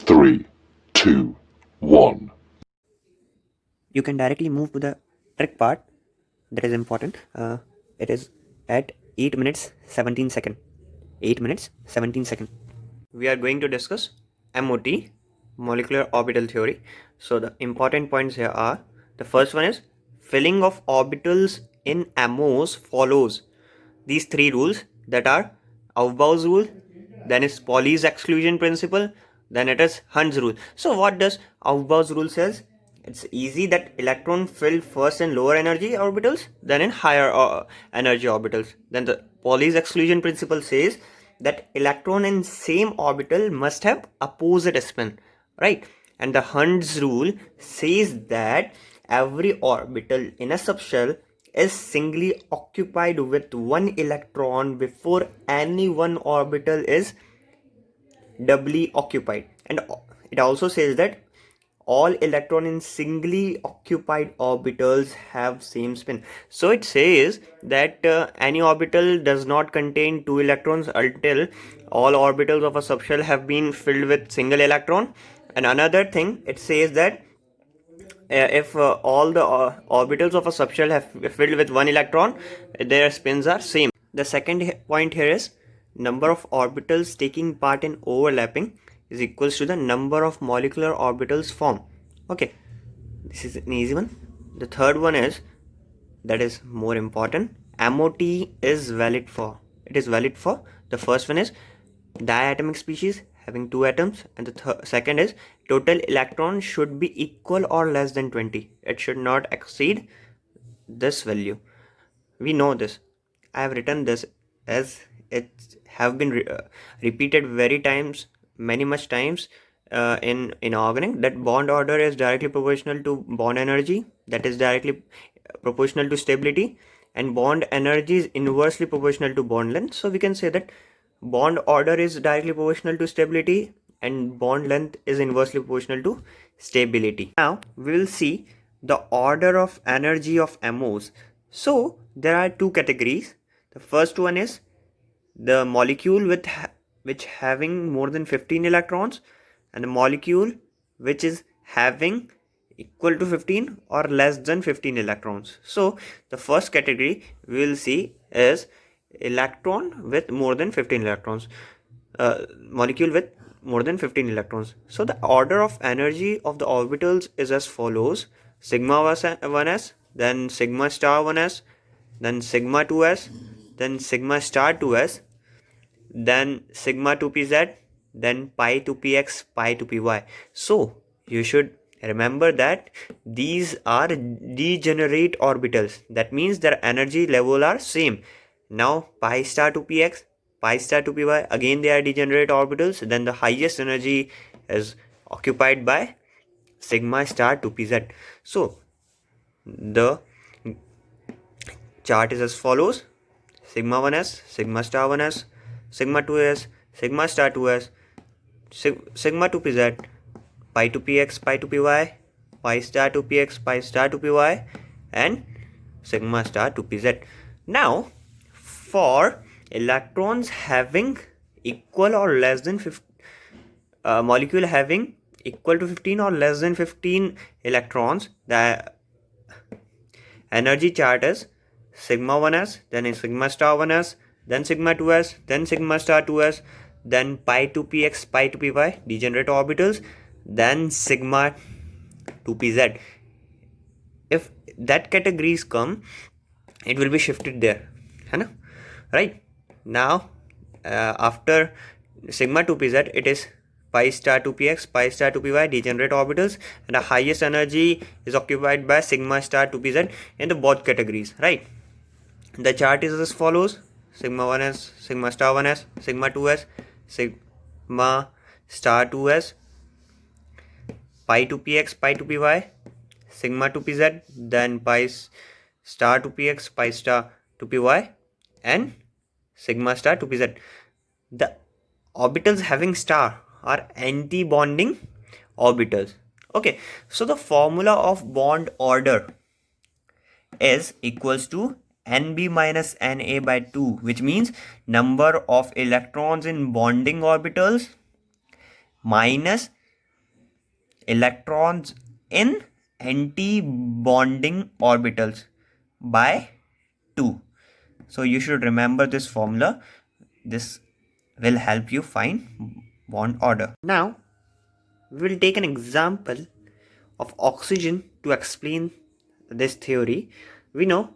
3, 2, 1. You can directly move to the trick part that is important. It is at 8 minutes 17 second. 8 minutes 17 second. We are going to discuss MOT, molecular orbital theory. So the important points here are, the first one is filling of orbitals in MOs follows these three rules, that are Aufbau's rule, then is Pauli's exclusion principle, then it is Hund's rule. So what does Aufbau's rule says? It's easy that electron filled first in lower energy orbitals than in higher energy orbitals. Then the Pauli's exclusion principle says that electron in same orbital must have opposite spin, right? And the Hund's rule says that every orbital in a subshell is singly occupied with one electron before any one orbital is doubly occupied. And it also says that all electron in singly occupied orbitals have same spin. So it says that any orbital does not contain two electrons until all orbitals of a subshell have been filled with single electron. And another thing, it says that if all the orbitals of a subshell have filled with one electron, their spins are same. The second point here is number of orbitals taking part in overlapping is equals to the number of molecular orbitals formed. Okay, this is an easy one. The third one is, that is more important, MOT is valid for, it is valid for, the first one is diatomic species having two atoms, and the second is total electrons should be equal or less than 20. It should not exceed this value. We know this. I have written this as it have been repeated many much times in organic, that bond order is directly proportional to bond energy, that is directly proportional to stability, and bond energy is inversely proportional to bond length. So we can say that bond order is directly proportional to stability and bond length is inversely proportional to stability. Now we will see the order of energy of MOs. So there are two categories. The first one is the molecule which having more than 15 electrons, and the molecule which is having equal to 15 or less than 15 electrons. So the first category we will see is electron with more than 15 electrons, molecule with more than 15 electrons. So the order of energy of the orbitals is as follows: sigma 1s, then sigma star 1s, then sigma 2s, then sigma star 2s, then sigma 2pz, then pi 2px, pi 2py. So you should remember that these are degenerate orbitals. That means their energy level are same. Now pi star 2px, pi star 2py, again they are degenerate orbitals. Then the highest energy is occupied by sigma star 2pz. So the chart is as follows: sigma 1s, sigma star 1s, sigma 2s, sigma star 2s, sigma 2pz, pi 2px, pi 2py, pi star 2px, pi star 2py, and sigma star 2pz. Now for electrons having equal or less than 15, molecule having equal to 15 or less than 15 electrons, the energy chart is sigma 1s, then sigma star 1s, then sigma 2s, then sigma star 2s, then pi 2px, pi 2py, degenerate orbitals, then sigma 2pz. If that categories come, it will be shifted there, right? Now after sigma 2pz, it is pi star 2px, pi star 2py, degenerate orbitals, and the highest energy is occupied by sigma star 2pz in the both categories, right? The chart is as follows: sigma 1s, sigma star 1s, sigma 2s, sigma star 2s, pi 2px, pi 2py, sigma 2pz, then pi star 2px, pi star 2py, and sigma star 2pz. The orbitals having star are anti-bonding orbitals. Okay, so the formula of bond order is equals to Nb minus Na by 2, which means number of electrons in bonding orbitals minus electrons in anti-bonding orbitals by 2. So you should remember this formula. This will help you find bond order. Now we will take an example of oxygen to explain this theory. We know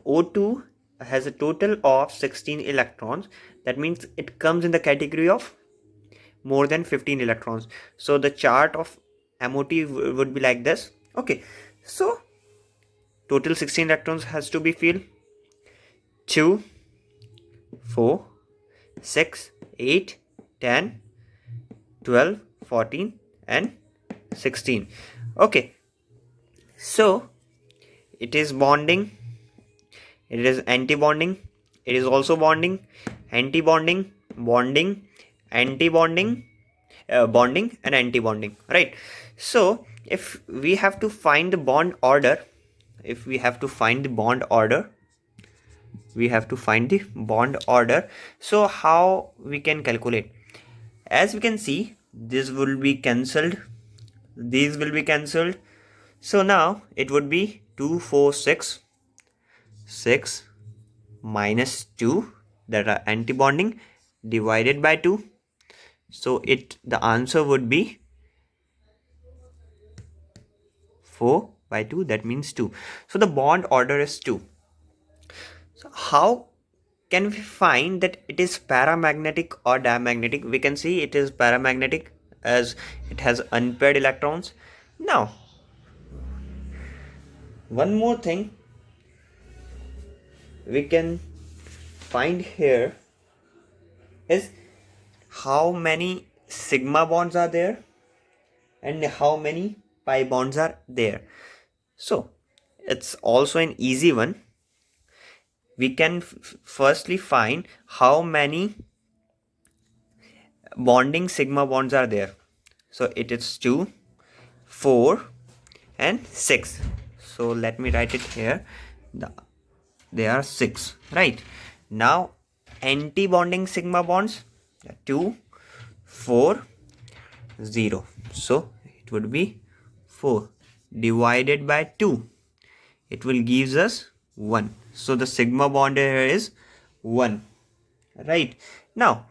O2 has a total of 16 electrons. That means it comes in the category of more than 15 electrons. So the chart of MOT would be like this. Okay, so total 16 electrons has to be filled. 2, 4, 6, 8, 10, 12, 14 and 16. Okay, so it is bonding, it is anti-bonding, it is also bonding, anti-bonding, bonding, anti-bonding, bonding and anti-bonding, right? So if we have to find the bond order, we have to find the bond order. So how we can calculate? As we can see, this will be cancelled, these will be cancelled. So now it would be 2, 4, 6 minus 2, that are anti-bonding, divided by 2. So the answer would be 4 by 2, that means 2. So the bond order is 2. So how can we find that it is paramagnetic or diamagnetic? We can see it is paramagnetic as it has unpaired electrons. Now one more thing we can find here is how many sigma bonds are there and how many pi bonds are there. So it's also an easy one. We can firstly find how many bonding sigma bonds are there. So it is 2, 4 and 6. So let me write it here. There are 6, right? Now anti-bonding sigma bonds, 2, 4, 0. So it would be 4 divided by 2. It will gives us 1. So the sigma bond here is 1, right? Now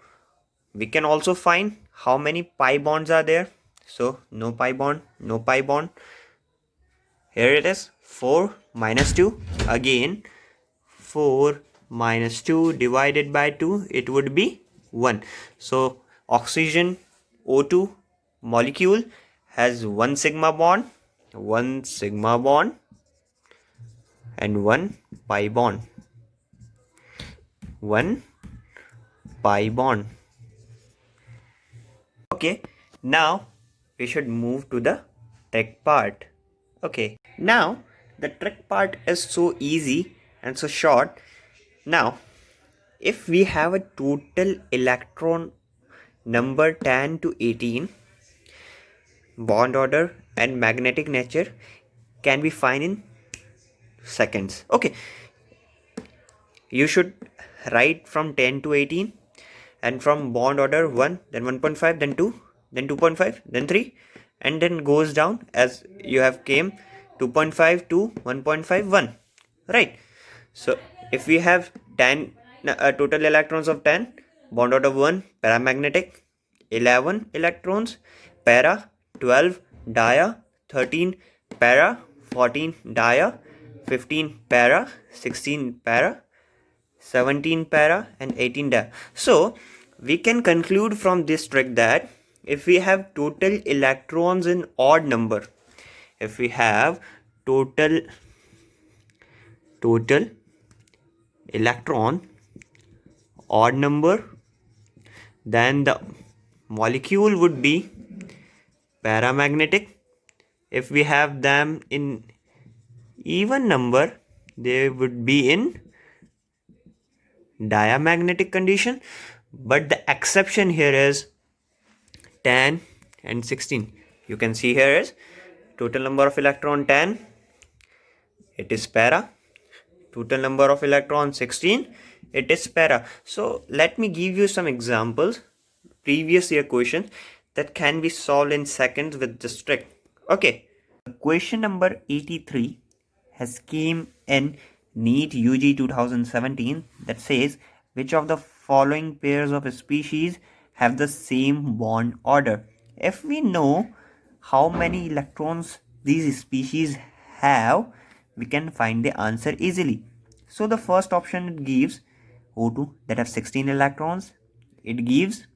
we can also find how many pi bonds are there. So no pi bond, no pi bond. Here it is 4 minus 2. Again 4 minus 2 divided by 2, it would be 1. So oxygen O2 molecule has 1 sigma bond and 1 pi bond. 1 pi bond. Okay, now we should move to the trick part. Okay, now the trick part is so easy and so short. Now if we have a total electron number 10 to 18, bond order and magnetic nature can be found in seconds. Okay, you should write from 10 to 18 and from bond order 1, then 1.5, then 2, then 2.5, then 3, and then goes down as you have came 2.5 to 1.51, right? So if we have 10 total electrons of 10, bond order 1 paramagnetic, 11 electrons para, 12 dia, 13 para, 14 dia, 15 para, 16 para, 17 para and 18 dia. So we can conclude from this trick that if we have total electrons in odd number, if we have total electron odd number, then the molecule would be paramagnetic. If we have them in even number, they would be in diamagnetic condition. But the exception here is 10 and 16. You can see here is total number of electron 10, it is para. Total number of electron 16, it is para. So let me give you some examples, previous year questions that can be solved in seconds with this trick. Okay, question number 83 has came in NEET UG 2017 that says which of the following pairs of species have the same bond order. If we know how many electrons these species have, we can find the answer easily. So the first option it gives O2 that have 16 electrons. It gives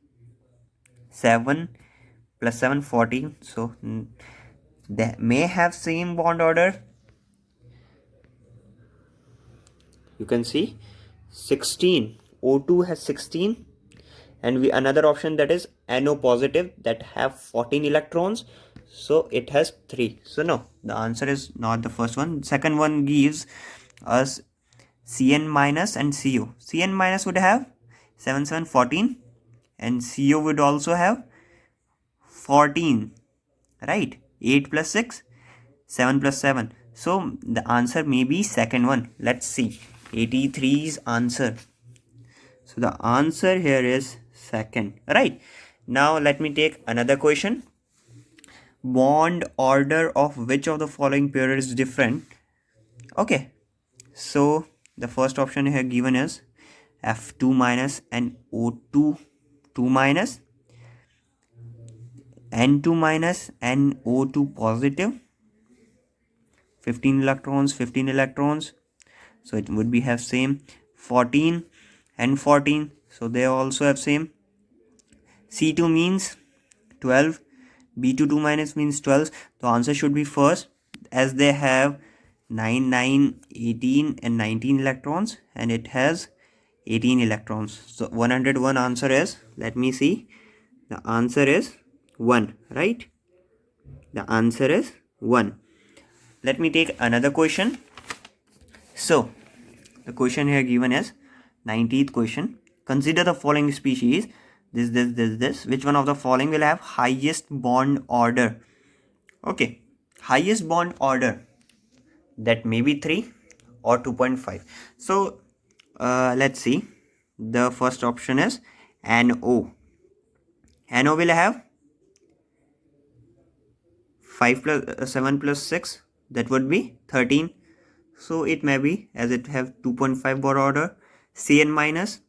7 plus 7 14. So they may have same bond order. You can see 16. O2 has 16, and we another option that is NO positive that have 14 electrons, so it has 3. So no, the answer is not the first one. Second one gives us Cn minus and Co. Cn minus would have 7 7 14, and Co would also have 14, right? 8 plus 6, 7 plus 7. So the answer may be second one. Let's see 83's answer. So the answer here is second, right? Now let me take another question. Bond order of which of the following pair is different? Okay, so the first option here given is F2 minus and O2 2 minus, N2 minus and O2 positive, 15 electrons, 15 electrons. So it would be have same 14 and 14. So they also have same. C2 means 12. B2 2 minus means 12. The answer should be first, as they have 9, 9, 18 and 19 electrons, and it has 18 electrons. So 101 answer is, let me see, the answer is 1, right? The answer is 1. Let me take another question. So the question here given is 90th question. Consider the following species. This. Which one of the following will have highest bond order? Okay, highest bond order, that may be 3 or 2.5. So let's see. The first option is NO. NO will have 5 plus 7 plus 6, that would be 13. So it may be, as it have 2.5 bond order. Cn minus,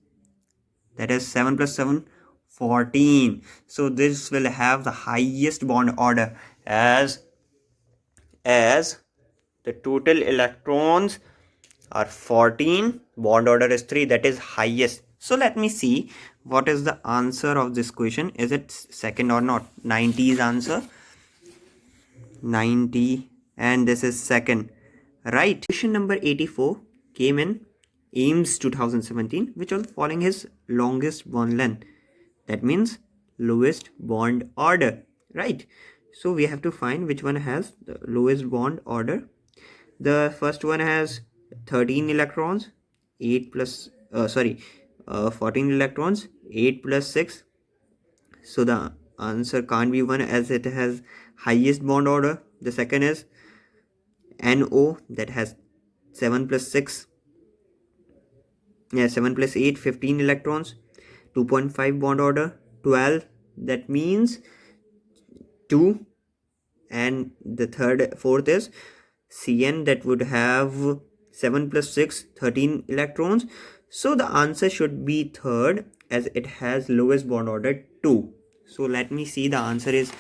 that is 7 plus 7, 14. So this will have the highest bond order, as the total electrons are 14, bond order is 3, that is highest. So let me see what is the answer of this question. Is it second or not? 90 is answer, 90, and this is second, right? Question number 84 came in AIMS 2017. Which of the following is longest bond length? That means lowest bond order, right? So we have to find which one has the lowest bond order. The first one has 13 electrons, 14 electrons, 8 plus 6. So the answer can't be 1, as it has highest bond order. The second is NO, that has 7 plus 6, 7 plus 8, 15 electrons, 2.5 bond order, 12, that means 2. And the fourth is Cn, that would have 7 plus 6, 13 electrons. So the answer should be third, as it has lowest bond order 2. So let me see the answer is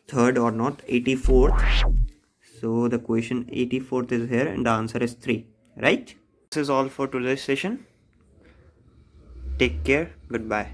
third or not. 84th. So the question 84th is here, and the answer is 3, right? This is all for today's session. Take care. Goodbye.